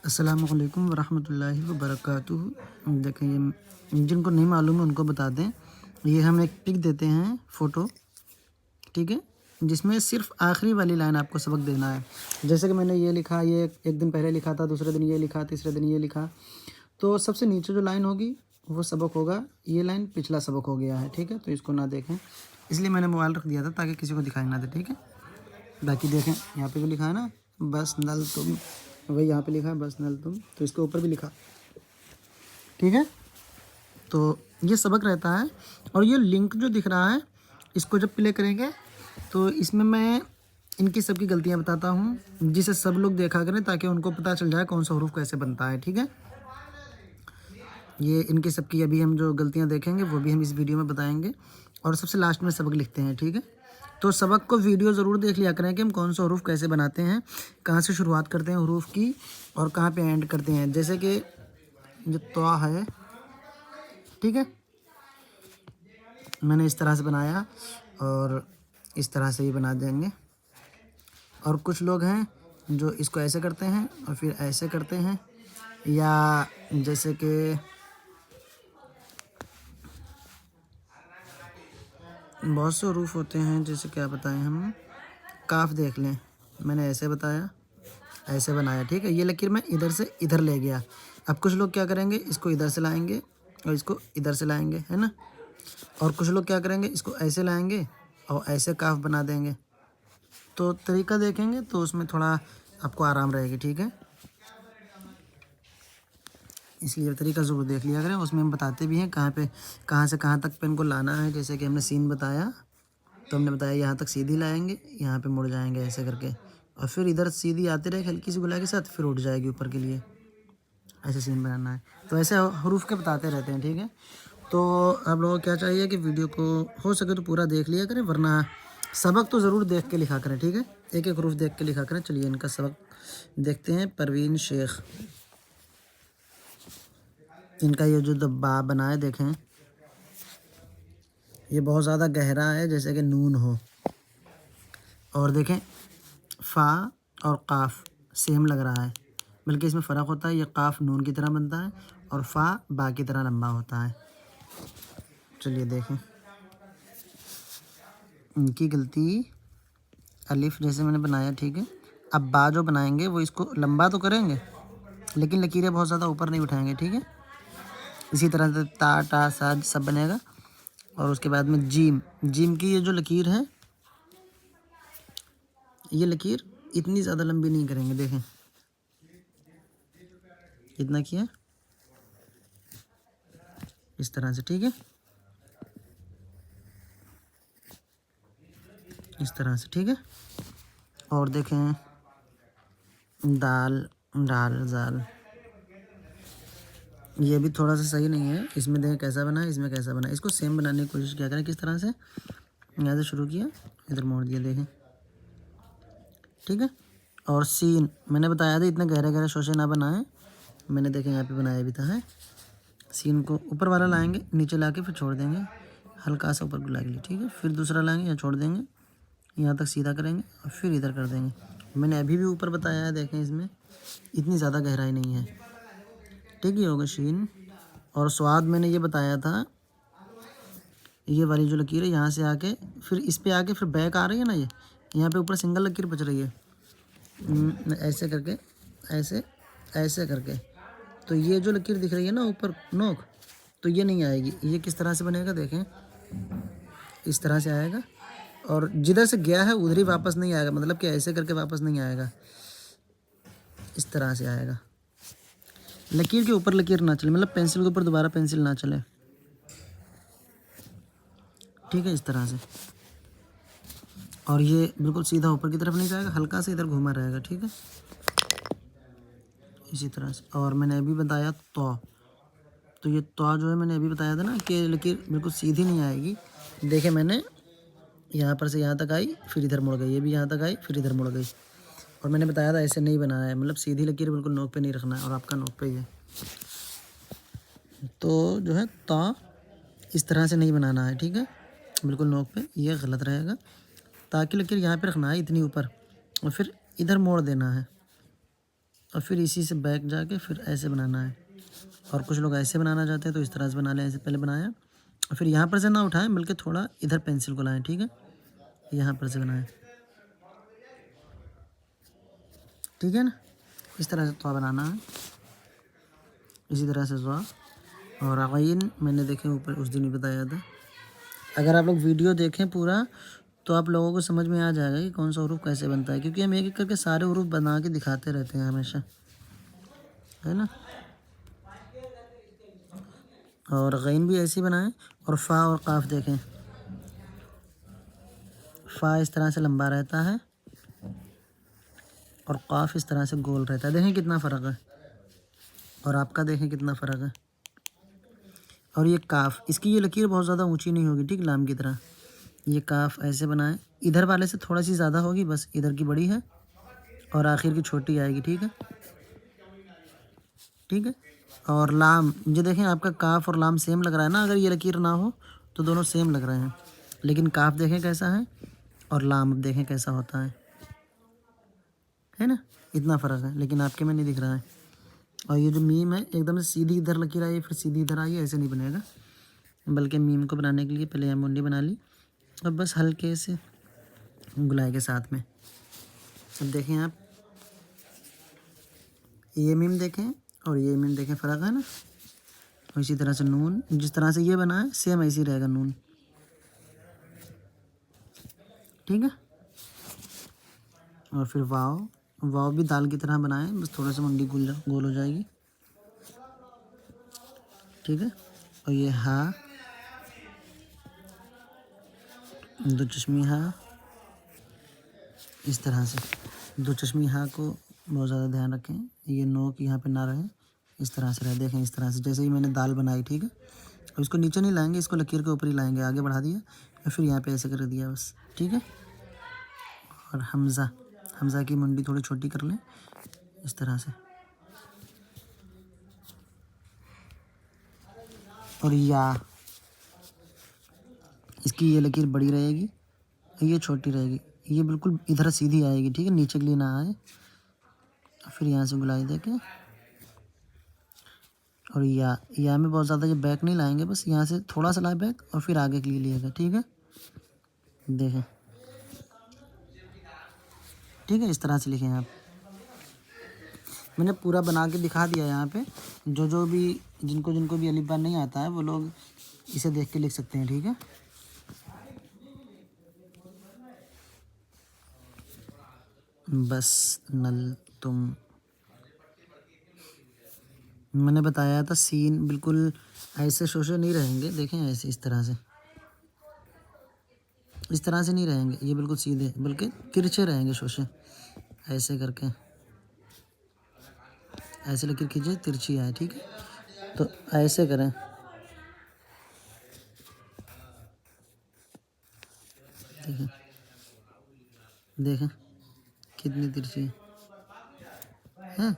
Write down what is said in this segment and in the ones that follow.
अस्सलामु अलैकुम वरहमतुल्लाहि वबरकातुहू। देखें, ये जिनको नहीं मालूम है उनको बता दें। ये हम एक पिक देते हैं फ़ोटो, ठीक है, जिसमें सिर्फ आखिरी वाली लाइन आपको सबक देना है। जैसे कि मैंने ये लिखा, ये एक दिन पहले लिखा था, दूसरे दिन ये लिखा, तीसरे दिन ये लिखा, तो सबसे नीचे जो लाइन होगी वो सबक होगा। ये लाइन पिछला सबक हो गया है, ठीक है। तो इसको ना देखें, इसलिए मैंने मोबाइल रख दिया था ताकि किसी को दिखाई ना दे, ठीक है। बाकी देखें, यहाँ पे भी लिखा है ना, बस नल तुम, वही यहाँ पे लिखा है बस नल तुम, तो इसके ऊपर भी लिखा, ठीक है। तो ये सबक रहता है। और ये लिंक जो दिख रहा है, इसको जब प्ले करेंगे तो इसमें मैं इनकी सबकी गलतियाँ बताता हूँ, जिसे सब लोग देखा करें ताकि उनको पता चल जाए कौन सा हरूफ कैसे बनता है, ठीक है। ये इनकी सबकी अभी हम जो गलतियाँ देखेंगे वो भी हम इस वीडियो में बताएंगे, और सबसे लास्ट में सबक लिखते हैं, ठीक है। तो सबक को वीडियो ज़रूर देख लिया करें कि हम कौन सा हरूफ कैसे बनाते हैं, कहाँ से शुरुआत करते हैं हरूफ की और कहाँ पे एंड करते हैं। जैसे कि जो त्वा है, ठीक है, मैंने इस तरह से बनाया और इस तरह से ही बना देंगे। और कुछ लोग हैं जो इसको ऐसे करते हैं और फिर ऐसे करते हैं, या जैसे कि बहुत से हरूफ होते हैं, जैसे क्या बताएं हम, काफ देख लें, मैंने ऐसे बताया, ऐसे बनाया, ठीक है। ये लकीर मैं इधर से इधर ले गया। अब कुछ लोग क्या करेंगे, इसको इधर से लाएंगे और इसको इधर से लाएंगे, है ना। और कुछ लोग क्या करेंगे, इसको ऐसे लाएंगे और ऐसे काफ बना देंगे। तो तरीका देखेंगे तो उसमें थोड़ा आपको आराम रहेगी, ठीक है। इसलिए तरीका ज़रूर देख लिया करें, उसमें हम बताते भी हैं कहाँ पे, कहाँ से कहाँ तक पेन को लाना है। जैसे कि हमने सीन बताया, तो हमने बताया यहाँ तक सीधी लाएंगे, यहाँ पे मुड़ जाएंगे ऐसे करके, और फिर इधर सीधी आती रहेगी हल्की सी गुलाई के साथ, फिर उठ जाएगी ऊपर के लिए, ऐसे सीन बनाना है। तो ऐसे हरूफ के बताते रहते हैं, ठीक है। तो आप लोगों को क्या चाहिए कि वीडियो को हो सके तो पूरा देख लिया करें, वरना सबक तो ज़रूर देख के लिखा करें, ठीक है। एक एक हरूफ देख के लिखा करें। चलिए इनका सबक देखते हैं। परवीन शेख, इनका ये जो दब्बा बना है, देखें, ये बहुत ज़्यादा गहरा है, जैसे कि नून हो। और देखें, फ़ा और काफ सेम लग रहा है, बल्कि इसमें फ़र्क होता है। ये काफ नून की तरह बनता है और फ़ा बा की तरह लंबा होता है। चलिए देखें, इनकी गलती, अलिफ जैसे मैंने बनाया, ठीक है। अब बा जो बनाएंगे वो इसको लंबा तो करेंगे, लेकिन लकीरें बहुत ज़्यादा ऊपर नहीं उठाएंगे, ठीक है। इसी तरह से ता टा सा सब बनेगा। और उसके बाद में जीम, जीम की ये जो लकीर है, ये लकीर इतनी ज़्यादा लंबी नहीं करेंगे। देखें, इतना किया, इस तरह से, ठीक है, इस तरह से, ठीक है। और देखें, दाल डाल जाल, ये भी थोड़ा सा सही नहीं है। इसमें देखें कैसा बना है, इसमें कैसा बना है। इसको सेम बनाने की कोशिश क्या करें, किस तरह से, यहाँ से शुरू किया, इधर मोड़ दिया, देखें, ठीक है। और सीन मैंने बताया था इतना गहरे गहरे शोशे ना बनाएं, मैंने देखें यहाँ पे बनाया भी था, है। सीन को ऊपर वाला लाएंगे, नीचे ला के फिर छोड़ देंगे हल्का सा ऊपर गुलाब के लिए, ठीक है। फिर दूसरा लाएंगे, यहाँ छोड़ देंगे, यहाँ तक सीधा करेंगे और फिर इधर कर देंगे। मैंने अभी भी ऊपर बताया है, देखें, इसमें इतनी ज़्यादा गहराई नहीं है, ठीक है। होगा शीन। और स्वाद मैंने ये बताया था, ये वाली जो लकीर है यहाँ से आके फिर इस पे आके फिर बैक आ रही है ना, ये यहाँ पे ऊपर सिंगल लकीर बच रही है, ऐसे करके, ऐसे ऐसे करके। तो ये जो लकीर दिख रही है ना ऊपर नोक, तो ये नहीं आएगी। ये किस तरह से बनेगा, देखें, इस तरह से आएगा, और जिधर से गया है उधर ही वापस नहीं आएगा, मतलब कि ऐसे करके वापस नहीं आएगा, इस तरह से आएगा। लकीर के ऊपर लकीर ना चले, मतलब पेंसिल के ऊपर दोबारा पेंसिल ना चले, ठीक है, इस तरह से। और ये बिल्कुल सीधा ऊपर की तरफ नहीं जाएगा, हल्का से इधर घूमा रहेगा, ठीक है, इसी तरह से। और मैंने अभी बताया तो ये तो जो है मैंने अभी बताया था ना कि लकीर बिल्कुल सीधी नहीं आएगी। देखे, मैंने यहाँ पर से यहाँ तक आई, फिर इधर मुड़ गई, ये भी यहाँ तक आई, फिर इधर मुड़ गई। और मैंने बताया था ऐसे नहीं बनाना है, मतलब सीधी लकीर बिल्कुल नोक पे नहीं रखना है, और आपका नोक पे ही है। तो जो है इस तरह से नहीं बनाना है, ठीक है, बिल्कुल नोक पे, ये गलत रहेगा। ताकि लकीर यहाँ पे रखना है इतनी ऊपर, और फिर इधर मोड़ देना है, और फिर इसी से बैक जाके फिर ऐसे बनाना है। और कुछ लोग ऐसे बनाना चाहते हैं तो इस तरह से बना लें, ऐसे पहले बनाया और फिर यहाँ पर से ना उठाएं बल्कि थोड़ा इधर पेंसिल को लाएं, ठीक है, यहाँ पर से बनाएं, ठीक है ना। इस तरह से तो बनाना है, इसी तरह से ज़ा और आइन मैंने देखे ऊपर उस दिन ही बताया था। अगर आप लोग वीडियो देखें पूरा तो आप लोगों को समझ में आ जाएगा कि कौन सा हरूफ कैसे बनता है, क्योंकि हम एक एक करके सारे हरूफ बना के दिखाते रहते हैं हमेशा, है ना। और गैन भी ऐसे ही बनाएं। और फ़ा और काफ देखें, फ़ा इस तरह से लंबा रहता है और काफ इस तरह से गोल रहता है। देखें कितना फ़र्क है, और आपका देखें कितना फ़र्क है। और ये काफ, इसकी ये लकीर बहुत ज़्यादा ऊंची नहीं होगी, ठीक, लाम की तरह। ये काफ ऐसे बनाएं, इधर वाले से थोड़ा सी ज़्यादा होगी, बस इधर की बड़ी है और आखिर की छोटी आएगी, ठीक है, ठीक है। और लाम, ये देखें आपका काफ और लाम सेम लग रहा है ना, अगर ये लकीर ना हो तो दोनों सेम लग रहे हैं, लेकिन काफ देखें कैसा है और लाम अब देखें कैसा होता है ना, इतना फ़र्क है, लेकिन आपके में नहीं दिख रहा है। और ये जो मीम है एकदम से सीधी इधर लकीर आई फिर सीधी इधर आई, ऐसे नहीं बनेगा, बल्कि मीम को बनाने के लिए पहले यहाँ मुंडी बना ली और बस हल्के से गुलाई के साथ में। अब देखें आप, ये मीम देखें और ये मीम देखें, फ़र्क है ना। और इसी तरह से नून, जिस तरह से ये बना है सेम ऐसे ही रहेगा नून, ठीक है। और फिर वाव, वाव भी दाल की तरह बनाएं, बस थोड़ा सा मुंडी गोल हो जाएगी, ठीक है। और ये हा, दो चश्मी हा, इस तरह से दो चश्मी हा को बहुत ज़्यादा ध्यान रखें, ये नोक यहाँ पे ना रहे, इस तरह से रहे। देखें इस तरह से, जैसे ही मैंने दाल बनाई, ठीक है। अब इसको नीचे नहीं लाएंगे, इसको लकीर के ऊपर ही लाएंगे, आगे बढ़ा दिया और फिर यहाँ पे ऐसे कर दिया बस, ठीक है। और हमज़ा, हमज़ा की मुंडी थोड़ी छोटी कर लें इस तरह से। और या, इसकी ये लकीर बड़ी रहेगी, ये छोटी रहेगी, ये बिल्कुल इधर सीधी आएगी, ठीक है, नीचे के लिए ना आए। फिर यहाँ से गुलाई दे के, और या में बहुत ज़्यादा ये बैक नहीं लाएंगे, बस यहाँ से थोड़ा सा लाए बैक और फिर आगे के लिए लिएगा, ठीक है। देखें, ठीक है, इस तरह से लिखें आप। मैंने पूरा बना के दिखा दिया यहाँ पे, जो भी जिनको भी अलिफ बा नहीं आता है वो लोग इसे देख के लिख सकते हैं, ठीक है। बस नल तुम, मैंने बताया था सीन बिल्कुल ऐसे शोशे नहीं रहेंगे, देखें ऐसे इस तरह से नहीं रहेंगे, ये बिल्कुल सीधे बल्कि तिरछे रहेंगे शोशे, ऐसे करके ऐसे लकीर खींचे तिरछी आए, ठीक है। तो ऐसे करें, देखें देखें कितनी तिरछी है।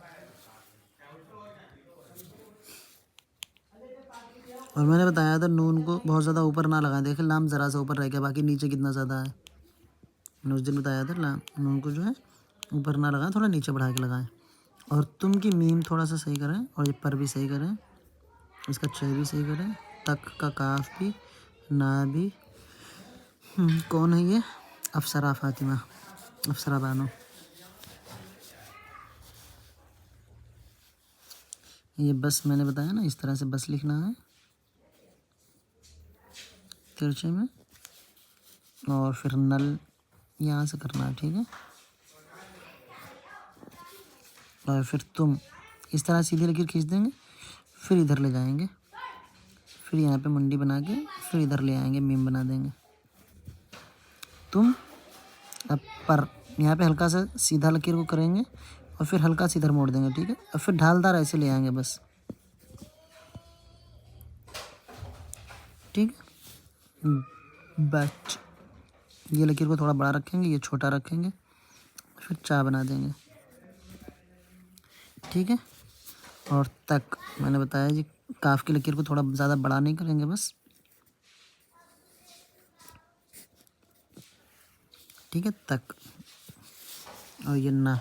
और मैंने बताया था नून को बहुत ज़्यादा ऊपर ना लगाएं, देखें लाम ज़रा सा ऊपर रह गया, बाकी नीचे कितना ज़्यादा है। मैंने उस दिन बताया था लाम, नून को जो है ऊपर ना लगाएं, थोड़ा नीचे बढ़ा के लगाएं। और तुम की मीम थोड़ा सा सही करें और ये पर भी सही करें, इसका च भी सही करें, तक का काफ भी, ना भी। कौन है ये, अफसरा फातिमा, अफसरा बानो। ये बस मैंने बताया ना, इस तरह से बस लिखना है तिरछे में, और फिर नल यहाँ से करना है, ठीक है। और फिर तुम इस तरह सीधी लकीर खींच देंगे, फिर इधर ले जाएंगे, फिर यहाँ पे मुंडी बना के फिर इधर ले आएंगे, मीम बना देंगे तुम। अब पर यहाँ पे हल्का सा सीधा लकीर को करेंगे और फिर हल्का सा इधर मोड़ देंगे, ठीक है। और फिर ढालदार ऐसे ले आएंगे बस, ठीक है। बच, ये लकीर को थोड़ा बड़ा रखेंगे, ये छोटा रखेंगे, फिर चा बना देंगे, ठीक है। और तक मैंने बताया जी, काफ की लकीर को थोड़ा ज़्यादा बड़ा नहीं करेंगे बस, ठीक है, तक। और ये ना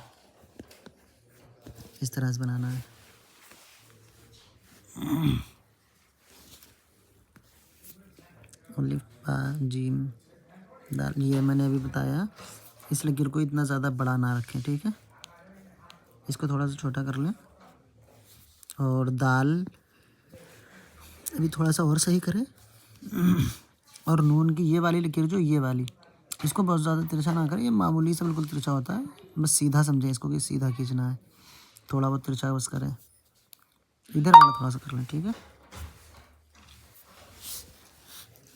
इस तरह से बनाना है। अलिफ बा जीम दाल, ये मैंने अभी बताया। इस लकीर को इतना ज़्यादा बड़ा ना रखें, ठीक है। इसको थोड़ा सा छोटा कर लें। और दाल अभी थोड़ा सा और सही करें। और नून की ये वाली लकीर जो ये वाली, इसको बहुत ज़्यादा तिरछा ना करें, ये मामूली सा बिल्कुल तिरछा होता है। बस सीधा समझें इसको कि सीधा खींचना है, थोड़ा बहुत तिरछा बस करें। इधर वाला थोड़ा सा कर लें, ठीक है।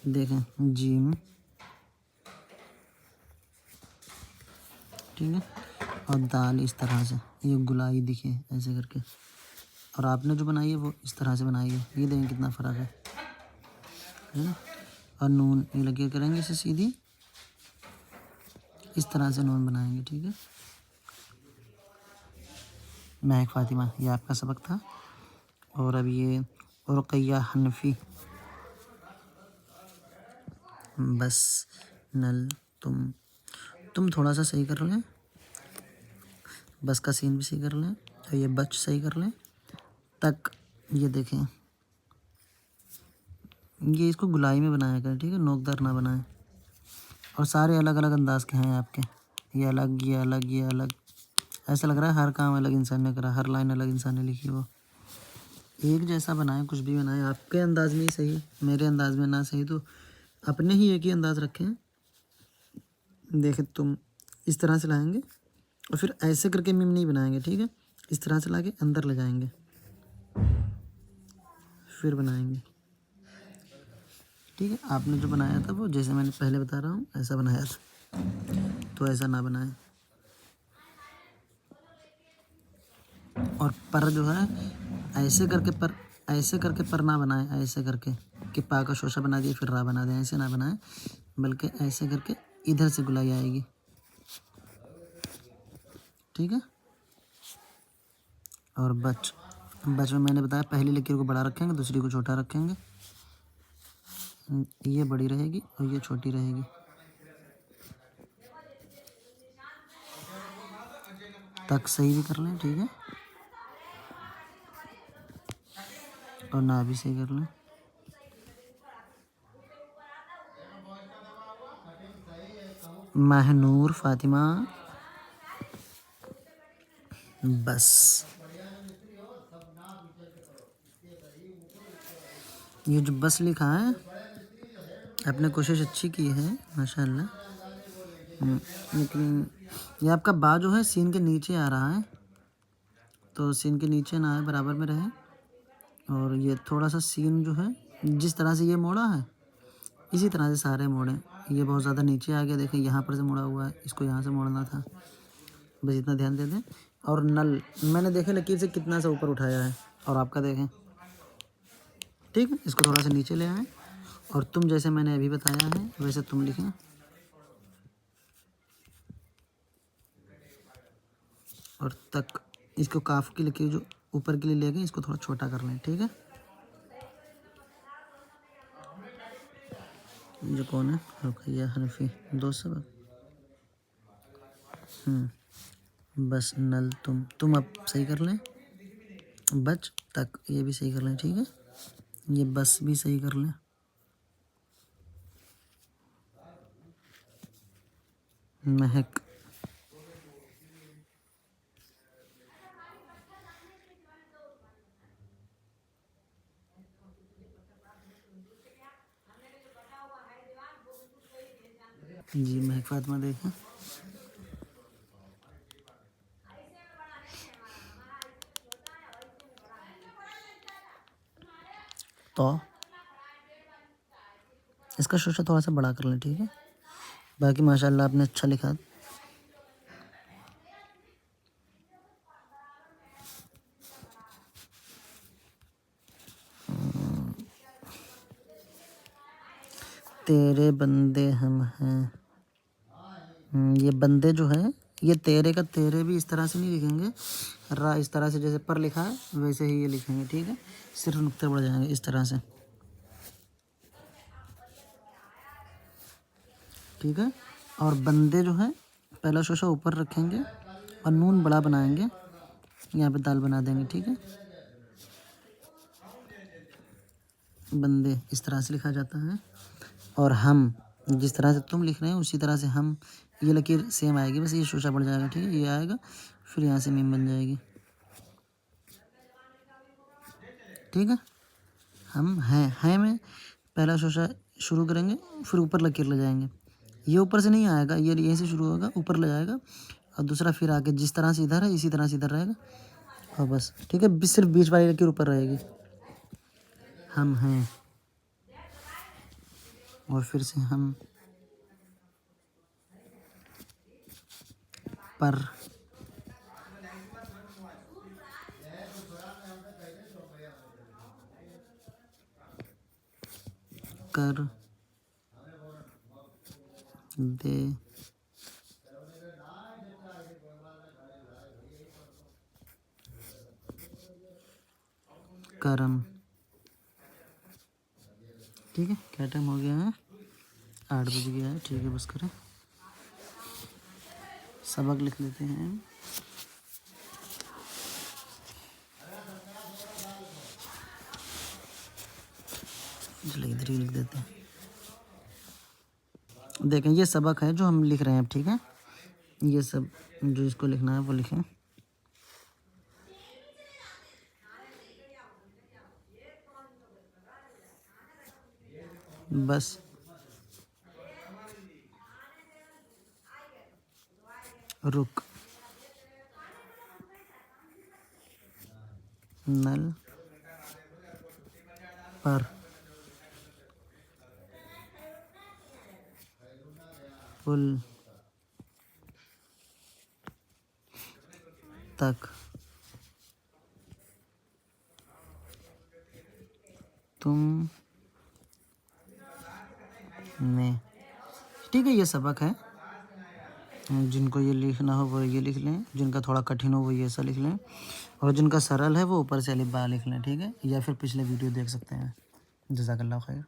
देखें जीम, ठीक है। और दाल इस तरह से, ये गुलाई दिखे ऐसे करके। और आपने जो बनाई है वो इस तरह से बनाई है, ये देखें कितना फ़र्क है ना। और नून ये लकीर करेंगे इसे सीधी, इस तरह से नून बनाएंगे, ठीक है। महक फ़ातिमा, ये आपका सबक था। और अब ये रुक़ैया हनफी, बस नल तुम थोड़ा सा सही कर लें, बस का सीन भी सही कर लें, और ये बच सही कर लें तक। ये देखें, ये इसको गुलाई में बनाया करें, ठीक है, नोकदार ना बनाएं। और सारे अलग अलग अंदाज के हैं आपके, ये अलग, ये अलग, ये अलग। ऐसा लग रहा है हर काम अलग इंसान ने करा, हर लाइन अलग इंसान ने लिखी। वो एक जैसा बनाए, कुछ भी बनाए, आपके अंदाज में ही सही, मेरे अंदाज में ना सही तो अपने ही एक ही अंदाज रखें। देखें तुम इस तरह से लाएंगे और फिर ऐसे करके मीम नहीं बनाएंगे, ठीक है। इस तरह से ला के अंदर ले जाएंगे, फिर बनाएंगे, ठीक है। आपने जो बनाया था वो जैसे मैंने पहले बता रहा हूँ ऐसा बनाया था, तो ऐसा ना बनाए। और पर जो है ऐसे करके पर, ऐसे करके पर ना बनाए, ऐसे करके कि पा का शोशा बना दिए फिर रा बना दें, ऐसे ना बनाए, बल्कि ऐसे करके इधर से गुलाई आएगी, ठीक है। और बच में मैंने बताया पहली लकीर को बड़ा रखेंगे, दूसरी को छोटा रखेंगे। ये बड़ी रहेगी और ये छोटी रहेगी। तक सही भी कर लें, ठीक है। और ना भी सही कर लें। महनूर फ़ातिमा, बस ये जो बस लिखा है, आपने कोशिश अच्छी की है माशाल्लाह। लेकिन ये आपका बा जो है सीन के नीचे आ रहा है, तो सीन के नीचे ना आए, बराबर में रहे। और ये थोड़ा सा सीन जो है जिस तरह से ये मोड़ा है, इसी तरह से सारे मोड़ें। ये बहुत ज़्यादा नीचे आ गया, देखें यहाँ पर से मुड़ा हुआ है, इसको यहाँ से मोड़ना था, बस इतना ध्यान दे दें। और नल मैंने देखे लकीर से कितना सा ऊपर उठाया है, और आपका देखें, ठीक है। इसको थोड़ा सा नीचे ले आएँ, और तुम जैसे मैंने अभी बताया है वैसे तुम लिखें। और तक, इसको काफ की लकीर जो ऊपर के लिए ले गए, इसको थोड़ा छोटा कर लें, ठीक है। जो कौन है, रुक़ैया हनफी, दो सबक। बस नल तुम अब सही कर लें। बच तक ये भी सही कर लें, ठीक है। ये बस भी सही कर लें। महक, जी महक फ़ातिमा देखें, तो इसका शोशा थोड़ा सा बड़ा कर लें, ठीक है। बाकी माशाल्लाह आपने अच्छा लिखा। तेरे बंदे हम हैं, ये बंदे जो है, ये तेरे का तेरे भी इस तरह से नहीं लिखेंगे, रा इस तरह से जैसे पर लिखा है वैसे ही ये लिखेंगे, ठीक है। सिर्फ नुक्ते बढ़ जाएंगे इस तरह से, ठीक है। और बंदे जो है पहला शोशा ऊपर रखेंगे और नून बड़ा बनाएंगे, यहाँ पे दाल बना देंगे, ठीक है। बंदे इस तरह से लिखा जाता है, और हम जिस तरह से तुम लिख रहे हैं उसी तरह से हम, ये लकीर सेम आएगी, बस ये शोशा बढ़ जाएगा, ठीक है। ये आएगा, फिर यहाँ से मीम बन जाएगी, ठीक है। हम हैं में पहला शोशा शुरू करेंगे, फिर ऊपर लकीर ले जाएंगे। ये ऊपर से नहीं आएगा, ये यहीं से शुरू होगा, ऊपर ले जाएगा, और दूसरा फिर आके जिस तरह से इधर है इसी तरह से इधर रहेगा, और बस, ठीक है। सिर्फ बीच वाली लकीर ऊपर रहेगी। हम हैं, और फिर से हम, पर, कर, दे, करम, ठीक है। क्या टाइम हो गया है? 8 बज गया है, ठीक है। बस करें, सबक लिख लेते हैं। चलो इधर ही लिख देते हैं। देखें, ये सबक है जो हम लिख रहे हैं, ठीक है। ये सब जो इसको लिखना है वो लिखें, बस। रुक, नल पर, पुल तक, तुम ने, ठीक है। ये सबक है, जिनको ये लिखना हो वो ये लिख लें, जिनका थोड़ा कठिन हो वो ये ऐसा लिख लें, और जिनका सरल है वो ऊपर से अलिफ बा लिख लें, ठीक है। या फिर पिछले वीडियो देख सकते हैं। जज़ाकल्लाह खैर।